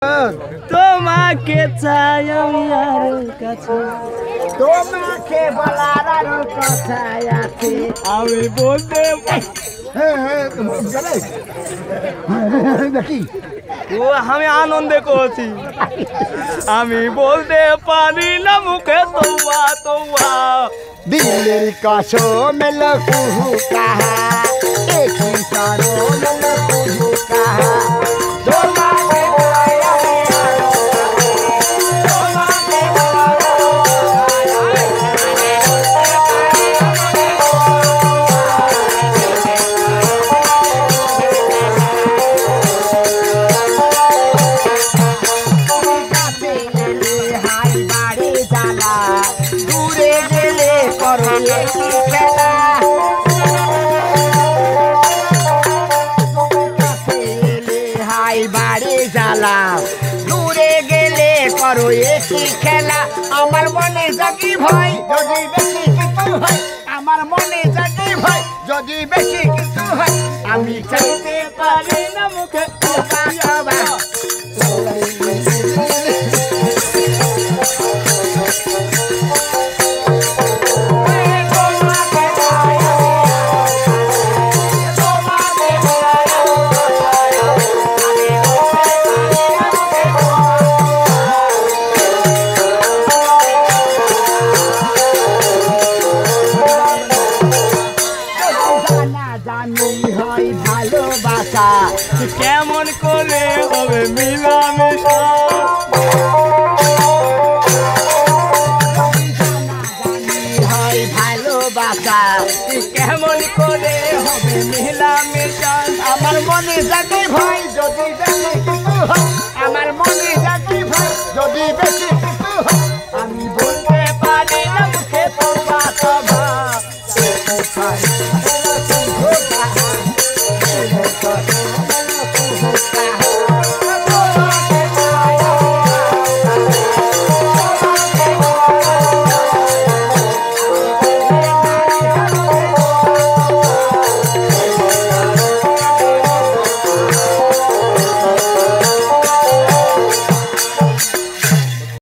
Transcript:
তোমাকে চাই আমি আর কাছে, তোমাকে বলার আরো কথা আছে। আমি বলতে দেখি ও আমি আনন্দে করছি, আমি বলতে পারি না মুখে তোমা তোমা। দিলের कसम लहू कहा एक ही सारो लहू कहा তোমাকে দূরে গেলে করো একই খেলা। আমার মনে জাগি ভয় যদি বেশি কিছু হয়, আমার মনে জাগি ভয় যদি বেশি কিছু হয়। আমি চাইতে পারি না মুখে ভালোবাসা কেমন করে হবে মিলামেশা, হয় ভালোবাসা কেমন করে হবে মিলামেশা। আমার মনে জাগে ভয় যদি বেশি কিছু হয়, আমার মনে জাগে ভয় যদি বেশি কিছু হয়। আমি বলতে পারি না মুখে তোমা তোমা।